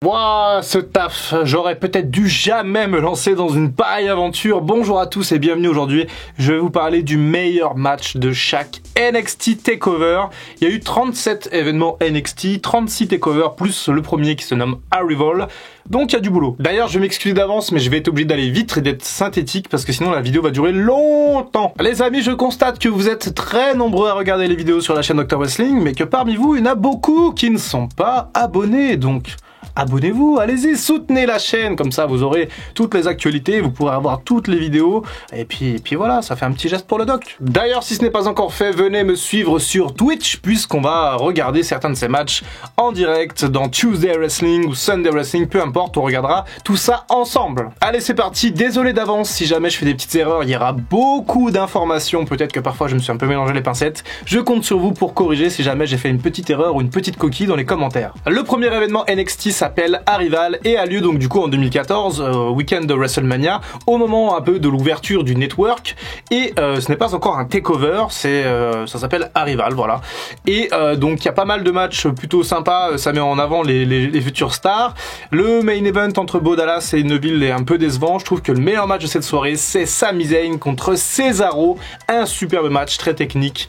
Wouah, ce taf, j'aurais peut-être dû jamais me lancer dans une pareille aventure. Bonjour à tous et bienvenue aujourd'hui. Je vais vous parler du meilleur match de chaque NXT TakeOver. Il y a eu 37 événements NXT, 36 TakeOver plus le premier qui se nomme Arrival. Donc il y a du boulot. D'ailleurs, je m'excuse d'avance, mais je vais être obligé d'aller vite et d'être synthétique parce que sinon la vidéo va durer longtemps. Les amis, je constate que vous êtes très nombreux à regarder les vidéos sur la chaîne Dr Wrestling, mais que parmi vous, il y en a beaucoup qui ne sont pas abonnés. Donc abonnez-vous, allez-y, soutenez la chaîne, comme ça vous aurez toutes les actualités, vous pourrez avoir toutes les vidéos, et puis voilà, ça fait un petit geste pour le doc. D'ailleurs, si ce n'est pas encore fait, venez me suivre sur Twitch, puisqu'on va regarder certains de ces matchs en direct dans Tuesday Wrestling ou Sunday Wrestling, peu importe, on regardera tout ça ensemble. Allez, c'est parti, désolé d'avance si jamais je fais des petites erreurs, il y aura beaucoup d'informations, peut-être que parfois je me suis un peu mélangé les pincettes, je compte sur vous pour corriger si jamais j'ai fait une petite erreur ou une petite coquille dans les commentaires. Le premier événement NXT s'appelle Arrival et a lieu donc du coup en 2014, week-end de WrestleMania, au moment un peu de l'ouverture du network, et ce n'est pas encore un takeover, ça s'appelle Arrival, voilà. Et donc il y a pas mal de matchs plutôt sympas, ça met en avant les futures stars. Le main event entre Bo Dallas et Neville est un peu décevant, je trouve que le meilleur match de cette soirée c'est Sami Zayn contre Cesaro, un superbe match très technique,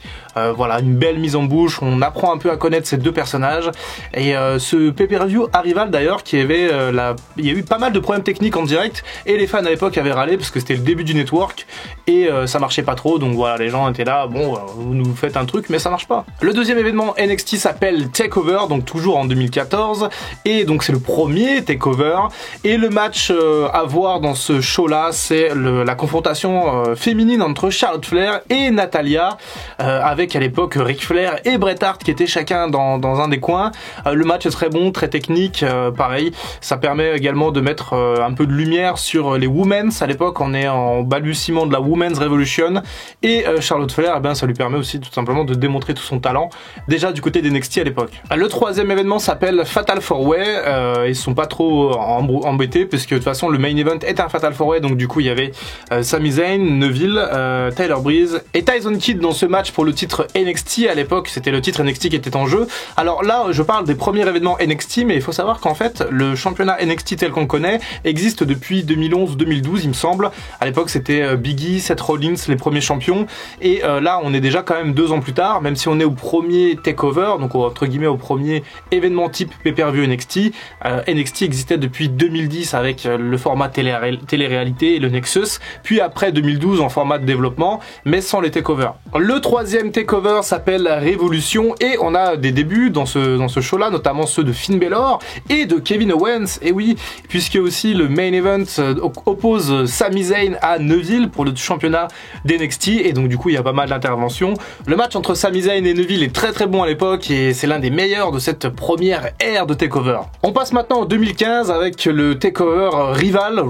voilà, une belle mise en bouche, on apprend un peu à connaître ces deux personnages, et ce pay-per-view Arrival d'ailleurs, qui avait il y a eu pas mal de problèmes techniques en direct et les fans à l'époque avaient râlé parce que c'était le début du network et ça marchait pas trop, donc voilà, les gens étaient là, bon, vous nous faites un truc mais ça marche pas. Le deuxième événement NXT s'appelle TakeOver, donc toujours en 2014, et donc c'est le premier TakeOver, et le match à voir dans ce show là c'est la confrontation féminine entre Charlotte Flair et Natalya, avec à l'époque Ric Flair et Bret Hart qui étaient chacun dans un des coins. Le match est très bon, très technique, pareil, ça permet également de mettre un peu de lumière sur les Women's. À l'époque, on est en balbutiement de la Women's Revolution, et Charlotte Flair, eh ben, ça lui permet aussi tout simplement de démontrer tout son talent, déjà du côté d'NXT à l'époque. Le troisième événement s'appelle Fatal 4-Way, ils sont pas trop embêtés, puisque de toute façon le main event est un Fatal 4-Way, donc du coup il y avait Sami Zayn, Neville, Tyler Breeze et Tyson Kidd dans ce match pour le titre NXT. À l'époque, c'était le titre NXT qui était en jeu. Alors là, je parle des premiers événements NXT, mais il faut savoir qu'en fait, le championnat NXT tel qu'on le connaît existe depuis 2011-2012, il me semble. À l'époque, c'était Big E, Seth Rollins, les premiers champions. Et là, on est déjà quand même 2 ans plus tard, même si on est au premier takeover, donc entre guillemets au premier événement type pay-per-view NXT. NXT existait depuis 2010 avec le format télé-réalité et le Nexus, puis après 2012 en format de développement, mais sans les takeovers. Le troisième takeover s'appelle Révolution, et on a des débuts dans ce show-là, notamment ceux de Finn Balor et de Kevin Owens, et oui, puisque aussi le main event oppose Sami Zayn à Neville pour le championnat d'NXT, et donc du coup il y a pas mal d'interventions. Le match entre Sami Zayn et Neville est très très bon à l'époque, et c'est l'un des meilleurs de cette première ère de TakeOver. On passe maintenant en 2015 avec le TakeOver Rival,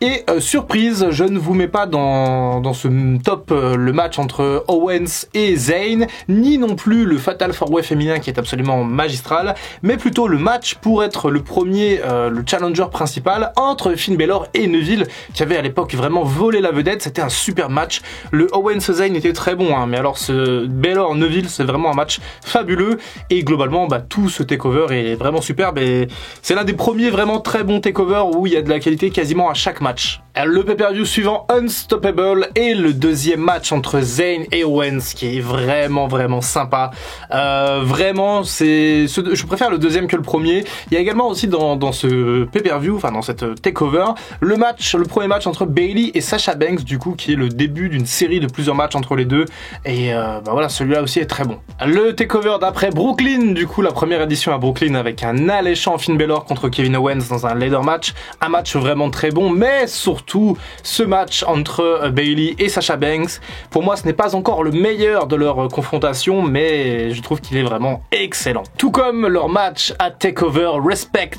et surprise, je ne vous mets pas dans ce top le match entre Owens et Zayn, ni non plus le Fatal 4-Way féminin qui est absolument magistral, mais plutôt le match pour être le premier, le challenger principal entre Finn Balor et Neville, qui avait à l'époque vraiment volé la vedette. C'était un super match. Le Owens-Zayn était très bon, hein, mais alors ce Balor-Neville, c'est vraiment un match fabuleux, et globalement, tout ce takeover est vraiment superbe, et c'est l'un des premiers vraiment très bons takeovers où il y a de la qualité quasiment à chaque match. Le pay-per-view suivant, Unstoppable, et le deuxième match entre Zayn et Owens, qui est vraiment sympa. Vraiment, je préfère le deuxième que le premier. Il y a également aussi dans ce pay-per-view, enfin dans cette takeover, le premier match entre Bayley et Sasha Banks, du coup, qui est le début d'une série de plusieurs matchs entre les deux, et voilà, celui-là aussi est très bon. Le takeover d'après Brooklyn, du coup, la première édition à Brooklyn, avec un alléchant Finn Balor contre Kevin Owens dans un ladder match, un match vraiment très bon, mais surtout ce match entre Bayley et Sasha Banks, pour moi ce n'est pas encore le meilleur de leur confrontation, mais je trouve qu'il est vraiment excellent. Tout comme leur match à TakeOver Respect,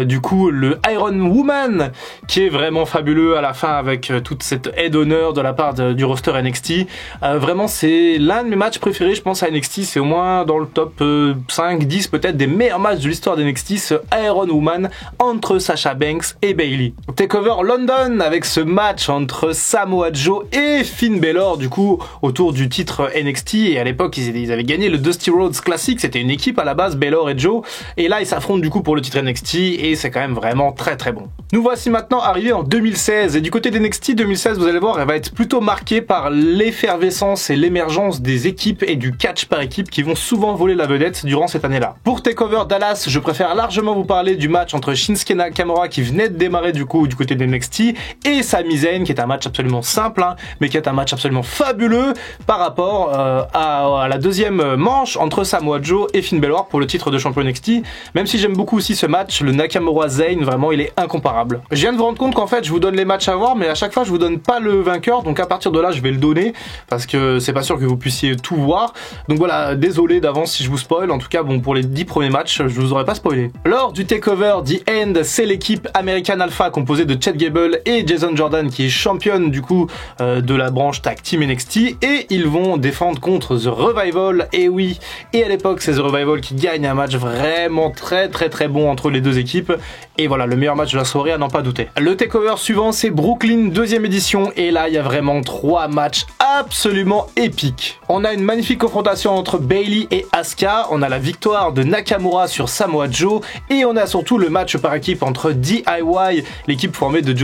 du coup le Iron Woman, qui est vraiment fabuleux à la fin avec toute cette aide d'honneur de la part du roster NXT. Vraiment, c'est l'un de mes matchs préférés, je pense, à NXT, c'est au moins dans le top 5-10 peut-être des meilleurs matchs de l'histoire d'NXT, ce Iron Woman entre Sasha Banks et Bayley. TakeOver London, fun avec ce match entre Samoa Joe et Finn Balor, du coup, autour du titre NXT. Et à l'époque, ils avaient gagné le Dusty Rhodes Classic. C'était une équipe à la base, Balor et Joe. Et là, ils s'affrontent du coup pour le titre NXT et c'est quand même vraiment très très bon. Nous voici maintenant arrivés en 2016. Et du côté d'NXT 2016, vous allez voir, elle va être plutôt marquée par l'effervescence et l'émergence des équipes et du catch par équipe qui vont souvent voler la vedette durant cette année-là. Pour TakeOver Dallas, je préfère largement vous parler du match entre Shinsuke Nakamura qui venait de démarrer du coup du côté de NXT et Sami Zayn qui est un match absolument simple mais qui est un match absolument fabuleux par rapport à la deuxième manche entre Samoa Joe et Finn Balor pour le titre de champion NXT. Même si j'aime beaucoup aussi ce match, le Nakamura Zayn vraiment il est incomparable. Je viens de vous rendre compte qu'en fait je vous donne les matchs à voir mais à chaque fois je vous donne pas le vainqueur, donc à partir de là je vais le donner parce que c'est pas sûr que vous puissiez tout voir. Donc voilà, désolé d'avance si je vous spoil. En tout cas bon, pour les 10 premiers matchs je vous aurais pas spoilé. Lors du TakeOver The End, c'est l'équipe American Alpha composée de Chad Gable et Jason Jordan qui est championne du coup de la branche Tag Team NXT et ils vont défendre contre The Revival. Et oui, et à l'époque c'est The Revival qui gagne un match vraiment très bon entre les deux équipes et voilà, le meilleur match de la soirée à n'en pas douter. Le TakeOver suivant c'est Brooklyn 2e édition et là il y a vraiment 3 matchs absolument épiques. On a une magnifique confrontation entre Bayley et Asuka, on a la victoire de Nakamura sur Samoa Joe et on a surtout le match par équipe entre DIY, l'équipe formée de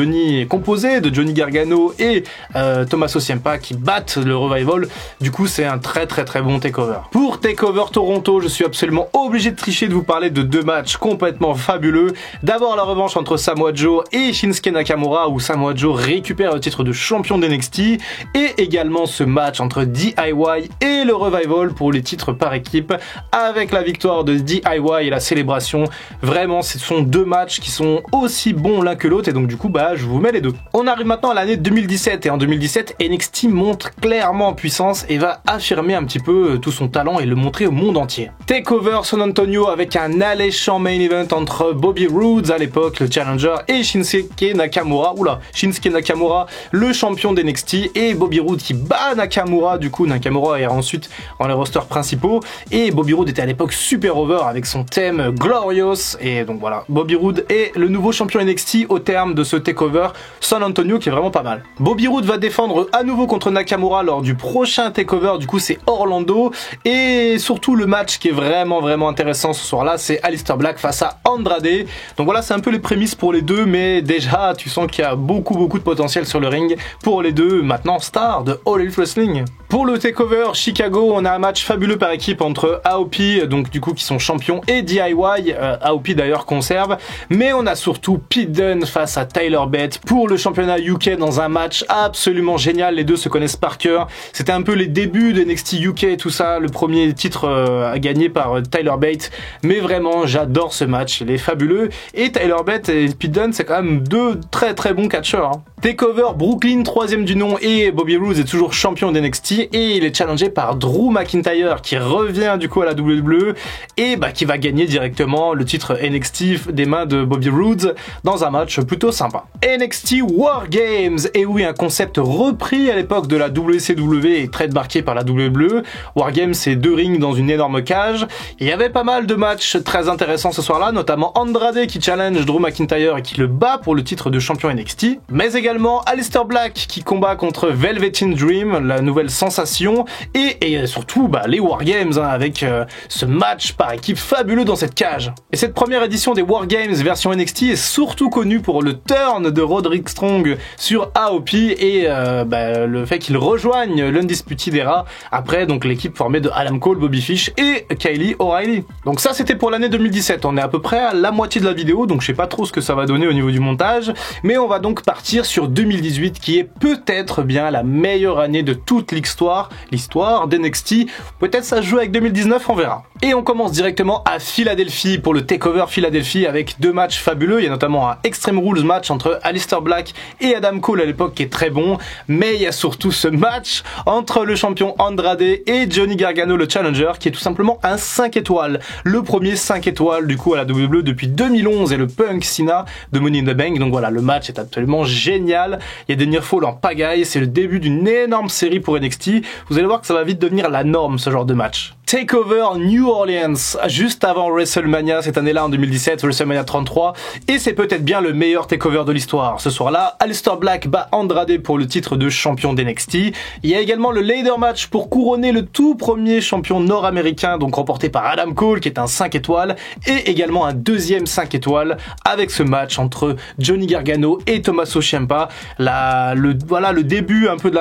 composée de Johnny Gargano et Tommaso Ciampa qui battent le Revival. Du coup c'est un très bon TakeOver. Pour TakeOver Toronto, je suis absolument obligé de tricher de vous parler de 2 matchs complètement fabuleux. D'abord la revanche entre Samoa Joe et Shinsuke Nakamura où Samoa Joe récupère le titre de champion d'NXT et également ce match entre DIY et le Revival pour les titres par équipe avec la victoire de DIY et la célébration. Vraiment ce sont 2 matchs qui sont aussi bons l'un que l'autre et donc du coup bah je vous mets les deux. On arrive maintenant à l'année 2017 et en 2017 NXT montre clairement en puissance et va affirmer un petit peu tout son talent et le montrer au monde entier. TakeOver San Antonio avec un alléchant main event entre Bobby Roode à l'époque, le challenger, et Shinsuke Nakamura, Shinsuke Nakamura, le champion d'NXT et Bobby Roode qui bat Nakamura. Du coup Nakamura est ensuite dans les rosters principaux et Bobby Roode était à l'époque super over avec son thème Glorious et donc voilà, Bobby Roode est le nouveau champion NXT au terme de ce TakeOver San Antonio qui est vraiment pas mal. Bobby Roode va défendre à nouveau contre Nakamura lors du prochain TakeOver, du coup c'est Orlando et surtout le match qui est vraiment intéressant ce soir là c'est Aleister Black face à Andrade. Donc voilà, c'est un peu les prémices pour les deux mais déjà tu sens qu'il y a beaucoup de potentiel sur le ring pour les deux maintenant stars de All Elite Wrestling. Pour le TakeOver Chicago, on a un match fabuleux par équipe entre AOP, donc du coup qui sont champions, et DIY, AOP d'ailleurs conserve, mais on a surtout Pete Dunne face à Tyler Bate pour le championnat UK dans un match absolument génial. Les deux se connaissent par cœur, c'était un peu les débuts de NXT UK et tout ça, le premier titre gagné par Tyler Bate, mais vraiment j'adore ce match, il est fabuleux, et Tyler Bate et Pete Dunne c'est quand même 2 très bons catcheurs. TakeOver Brooklyn, 3e du nom, et Bobby Roode est toujours champion d'NXT et il est challengé par Drew McIntyre qui revient du coup à la WWE et qui va gagner directement le titre NXT des mains de Bobby Roode dans un match plutôt sympa. NXT War Games, et oui, un concept repris à l'époque de la WCW et trademarqué par la WWE. War Games, c'est 2 rings dans une énorme cage. Il y avait pas mal de matchs très intéressants ce soir-là, notamment Andrade qui challenge Drew McIntyre et qui le bat pour le titre de champion NXT, mais également Aleister Black qui combat contre Velveteen Dream, la nouvelle sensation, et surtout les War Games avec ce match par équipe fabuleux dans cette cage. Et cette première édition des War Games version NXT est surtout connue pour le turn de Roderick Strong sur AOP et le fait qu'il rejoigne l'Undisputed Era après donc l'équipe formée de Adam Cole, Bobby Fish et Kyle O'Reilly. Donc ça c'était pour l'année 2017, on est à peu près à la moitié de la vidéo donc je sais pas trop ce que ça va donner au niveau du montage, mais on va donc partir sur 2018 qui est peut-être bien la meilleure année de toute l'histoire d'NXT. Peut-être ça se joue avec 2019, on verra. Et on commence directement à Philadelphie pour le TakeOver Philadelphie avec 2 matchs fabuleux. Il y a notamment un Extreme Rules match entre Aleister Black et Adam Cole à l'époque qui est très bon, mais il y a surtout ce match entre le champion Andrade et Johnny Gargano le challenger qui est tout simplement un 5 étoiles. Le premier 5 étoiles du coup à la WWE depuis 2011 et le Punk Cena de Money in the Bank. Donc voilà, le match est absolument génial. Il y a des nearfalls en pagaille, c'est le début d'une énorme série pour NXT. Vous allez voir que ça va vite devenir la norme ce genre de match. TakeOver New Orleans, juste avant WrestleMania cette année-là en 2017, WrestleMania 33, et c'est peut-être bien le meilleur TakeOver de l'histoire. Ce soir-là, Aleister Black bat Andrade pour le titre de champion d'NXT. Il y a également le ladder match pour couronner le tout premier champion nord-américain, donc remporté par Adam Cole, qui est un 5 étoiles, et également un deuxième 5 étoiles, avec ce match entre Johnny Gargano et Tommaso Ciampa. Le début un peu de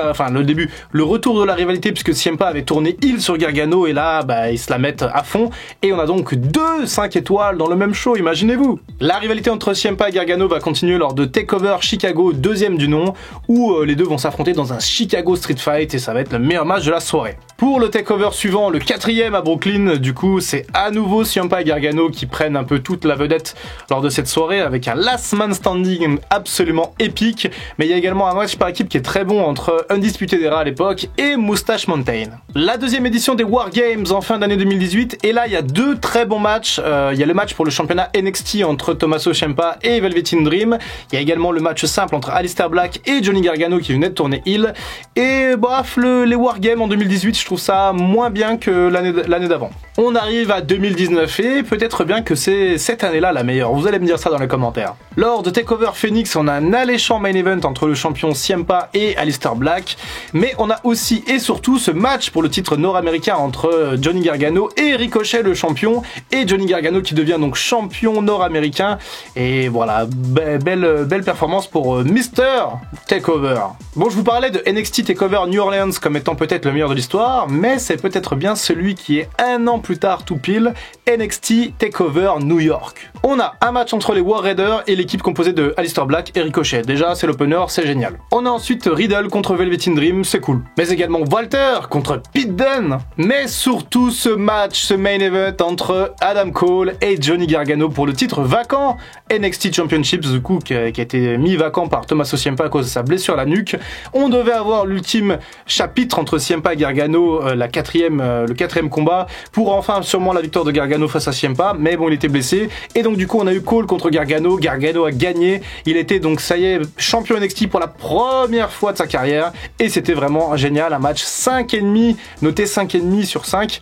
le retour de la rivalité, puisque Ciampa avait tourné heel sur Gargano, et là, ils se la mettent à fond, et on a donc 2 5 étoiles dans le même show, imaginez-vous. La rivalité entre Ciampa et Gargano va continuer lors de TakeOver Chicago, deuxième du nom, où les deux vont s'affronter dans un Chicago Street Fight, et ça va être le meilleur match de la soirée. Pour le TakeOver suivant, le 4e à Brooklyn, du coup, c'est à nouveau Ciampa et Gargano qui prennent un peu toute la vedette lors de cette soirée, avec un last man standing absolument épique, mais il y a également un match par équipe qui est très bon entre Undisputed Era à l'époque et Moustache Mountain. La deuxième édition des War Games en fin d'année 2018, et là il y a 2 très bons matchs. Il y a le match pour le championnat NXT entre Tommaso Ciampa et Velveteen Dream. Il y a également le match simple entre Aleister Black et Johnny Gargano qui venait de tourner heel. Et bref, les War Games en 2018, je trouve ça moins bien que l'année d'avant. On arrive à 2019 et peut-être bien que c'est cette année-là la meilleure. Vous allez me dire ça dans les commentaires. Lors de TakeOver Phoenix, on a un alléchant main event entre le champion Ciampa et Aleister Black, mais on a aussi et surtout ce match pour le titre nord-américain entre Johnny Gargano et Ricochet le champion, et Johnny Gargano qui devient donc champion nord-américain. Et voilà, belle performance pour Mr. TakeOver. Bon, je vous parlais de NXT TakeOver New Orleans comme étant peut-être le meilleur de l'histoire, mais c'est peut-être bien celui qui est un an plus tard tout pile, NXT TakeOver New York. On a un match entre les War Raiders et l'équipe composée de Aleister Black et Ricochet. Déjà, c'est l'opener, c'est génial. On a ensuite Riddle contre Velveteen Dream, c'est cool. Mais également Walter contre Pete Dunne. Mais surtout ce match, ce main event entre Adam Cole et Johnny Gargano pour le titre vacant NXT Championship, du coup, qui a été mis vacant par Tommaso Ciampa à cause de sa blessure à la nuque. On devait avoir l'ultime chapitre entre Ciampa et Gargano, le quatrième combat, pour enfin sûrement la victoire de Gargano face à Ciampa, mais bon, il était blessé. Et donc du coup, on a eu Cole contre Gargano. Gargano a gagné. Il était donc, ça y est, champion NXT pour la première fois de sa carrière, et c'était vraiment génial. Un match 5,5, noté 5,5 sur 5.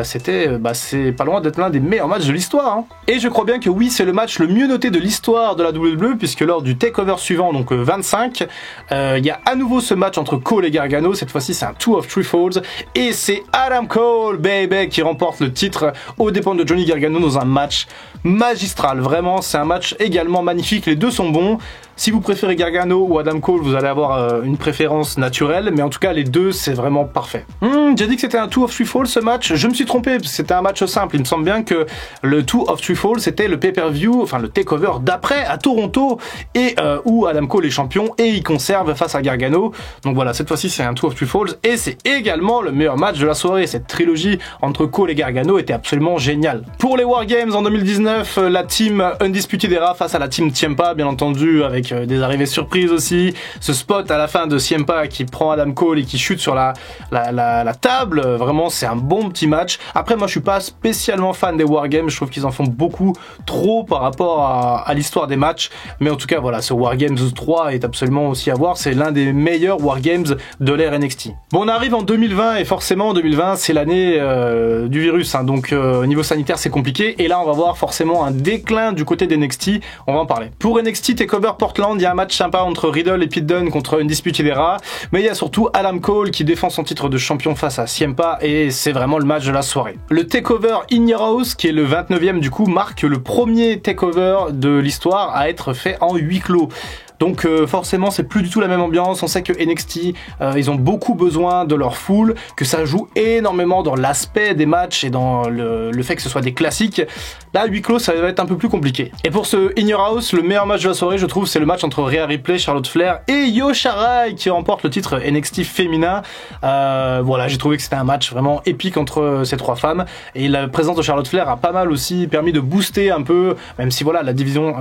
C'est pas loin d'être l'un des meilleurs matchs de l'histoire, hein. Et je crois bien que oui, c'est le match le mieux noté de l'histoire de la WWE, puisque lors du TakeOver suivant, donc 25, il y a à nouveau ce match entre Cole et Gargano. Cette fois-ci, c'est un 2 of 3 falls, et c'est Adam Cole, baby, qui remporte le titre aux dépens de Johnny Gargano dans un match magistral. Vraiment, c'est un match également magnifique. Les deux sont bons. Si vous préférez Gargano ou Adam Cole, vous allez avoir une préférence naturelle, mais en tout cas, les deux, c'est vraiment parfait. J'ai dit que c'était un 2 of 3 falls ce match. Je me suis trompé, c'était un match simple. Il me semble bien que le 2 of 3 falls, c'était le pay-per-view, enfin le takeover d'après à Toronto, et où Adam Cole est champion et il conserve face à Gargano. Donc voilà, cette fois-ci, c'est un 2 of 3 falls, et c'est également le meilleur match de la soirée. Cette trilogie entre Cole et Gargano était absolument géniale. Pour les War Games en 2019, la team Undisputed Era face à la team Ciampa, bien entendu, avec des arrivées surprises aussi. Ce spot à la fin de Ciampa qui prend Adam Cole et qui chute sur la table, vraiment c'est un bon petit match. Après, moi je suis pas spécialement fan des War Games, je trouve qu'ils en font beaucoup trop par rapport à l'histoire des matchs, mais en tout cas voilà, ce War Games 3 est absolument aussi à voir, c'est l'un des meilleurs War Games de l'ère NXT. Bon, on arrive en 2020 et forcément 2020 c'est l'année du virus, hein, donc au niveau sanitaire c'est compliqué, et là on va voir forcément un déclin du côté d'NXT, on va en parler. Pour NXT TakeOver Portland, il y a un match sympa entre Riddle et Pete Dunne contre Undisputed Era, mais il y a surtout Adam Cole qui défend son titre de champion face à Ciampa, et c'est vraiment le match de la soirée. Le TakeOver In Your House, qui est le 29e du coup, marque le premier TakeOver de l'histoire à être fait en huis clos. Donc forcément c'est plus du tout la même ambiance. On sait que NXT ils ont beaucoup besoin de leur foule, que ça joue énormément dans l'aspect des matchs et dans le fait que ce soit des classiques. Là, huis clos, ça va être un peu plus compliqué. Et pour ce In Your House, le meilleur match de la soirée, je trouve, c'est le match entre Rhea Ripley, Charlotte Flair et Io Shirai qui remporte le titre NXT féminin. Voilà, j'ai trouvé que c'était un match vraiment épique entre ces trois femmes, et la présence de Charlotte Flair a pas mal aussi permis de booster un peu, même si voilà, la division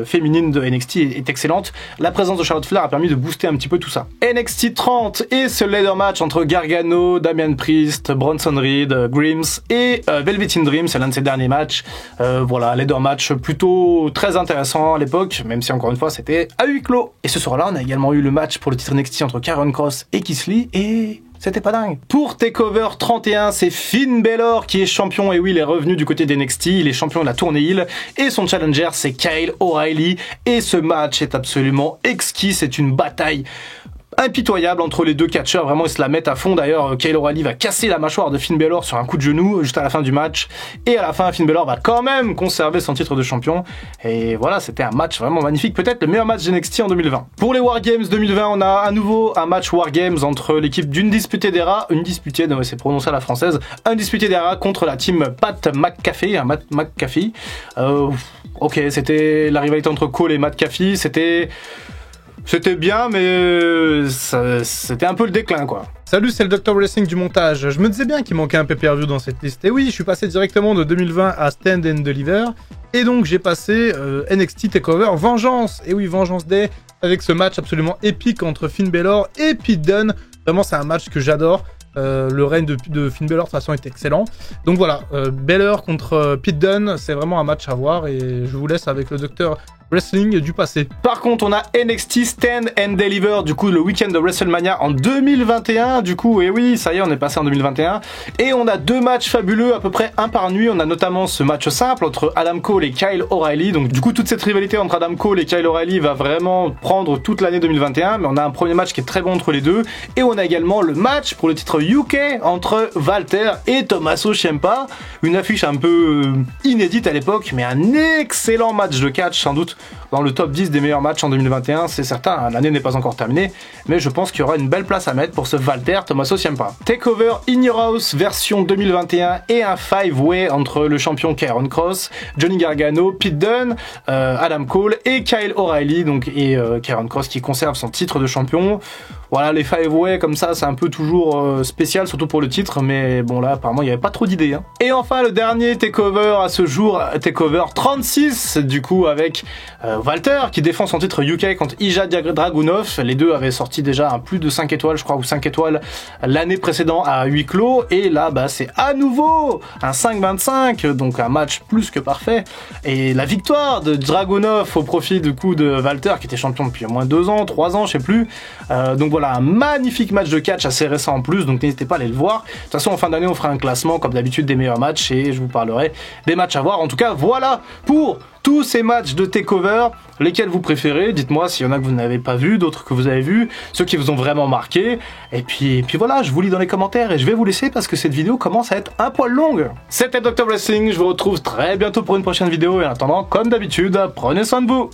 féminine de NXT est excellente. La présence de Charlotte Flair a permis de booster un petit peu tout ça. NXT 30 et ce ladder match entre Gargano, Damian Priest, Bronson Reed, Grims et Velveteen Dream, c'est l'un de ses derniers matchs. Voilà, ladder match plutôt très intéressant à l'époque, même si encore une fois c'était à huis clos. Et ce soir-là, on a également eu le match pour le titre NXT entre Karrion Kross et Keith Lee, et C'était pas dingue. Pour TakeOver 31, c'est Finn Balor qui est champion. Et oui, il est revenu du côté d'NXT. Il est champion de la tournée Hill. Et son challenger, c'est Kyle O'Reilly. Et ce match est absolument exquis. C'est une bataille impitoyable entre les deux catcheurs, vraiment ils se la mettent à fond. D'ailleurs, Kyle O'Reilly va casser la mâchoire de Finn Balor sur un coup de genou juste à la fin du match, et à la fin Finn Balor va quand même conserver son titre de champion. Et voilà, c'était un match vraiment magnifique, peut-être le meilleur match d'NXT en 2020. Pour les Wargames 2020, on a à nouveau un match Wargames entre l'équipe d'Undisputed Era, c'est prononcé à la française, Undisputed Era contre la team Pat McAfee, Matt McAfee. Ok, c'était la rivalité entre Cole et Matt McAfee, c'était bien, mais c'était un peu le déclin, quoi. Salut, c'est le Dr Wrestling du montage. Je me disais bien qu'il manquait un pay-per-view dans cette liste. Et oui, je suis passé directement de 2020 à Stand and Deliver. Et donc, j'ai passé NXT TakeOver Vengeance. Et oui, Vengeance Day, avec ce match absolument épique entre Finn Balor et Pete Dunne. Vraiment, c'est un match que j'adore. Le règne de Finn Balor, de toute façon, est excellent. Donc voilà, Balor contre Pete Dunne, c'est vraiment un match à voir. Et je vous laisse avec le Dr Wrestling du passé. Par contre, on a NXT Stand and Deliver, du coup, le week-end de WrestleMania en 2021. Du coup, et oui, ça y est, on est passé en 2021. Et on a deux matchs fabuleux, à peu près un par nuit. On a notamment ce match simple entre Adam Cole et Kyle O'Reilly. Donc, du coup, toute cette rivalité entre Adam Cole et Kyle O'Reilly va vraiment prendre toute l'année 2021. Mais on a un premier match qui est très bon entre les deux. Et on a également le match pour le titre UK entre Walter et Tommaso Ciampa. Une affiche un peu inédite à l'époque, mais un excellent match de catch, sans doute dans le top 10 des meilleurs matchs en 2021, c'est certain. L'année n'est pas encore terminée, mais je pense qu'il y aura une belle place à mettre pour ce Walter Tommaso Ciampa. TakeOver In Your House version 2021 et un 5-way entre le champion Karrion Kross, Johnny Gargano, Pete Dunne, Adam Cole et Kyle O'Reilly, et Karrion Kross qui conserve son titre de champion. Voilà, les 5-way comme ça, c'est un peu toujours spécial, surtout pour le titre, mais bon là, apparemment, il n'y avait pas trop d'idées. Hein. Et enfin, le dernier TakeOver à ce jour, TakeOver 36, du coup, avec Walter, qui défend son titre UK contre Ilja Dragunov. Les deux avaient sorti déjà un plus de 5 étoiles, je crois, ou 5 étoiles l'année précédente à huis clos, et là, bah, c'est à nouveau un 5-25, donc un match plus que parfait. Et la victoire de Dragunov au profit, du coup, de Walter, qui était champion depuis au moins 2 ans, 3 ans, je sais plus. Donc voilà, un magnifique match de catch assez récent en plus, donc n'hésitez pas à aller le voir. De toute façon, en fin d'année, on fera un classement comme d'habitude des meilleurs matchs et je vous parlerai des matchs à voir. En tout cas, voilà pour tous ces matchs de TakeOver, lesquels vous préférez. Dites-moi s'il y en a que vous n'avez pas vu, d'autres que vous avez vu, ceux qui vous ont vraiment marqué. Et puis voilà, je vous lis dans les commentaires et je vais vous laisser parce que cette vidéo commence à être un poil longue. C'était Dr Wrestling, je vous retrouve très bientôt pour une prochaine vidéo et en attendant, comme d'habitude, prenez soin de vous.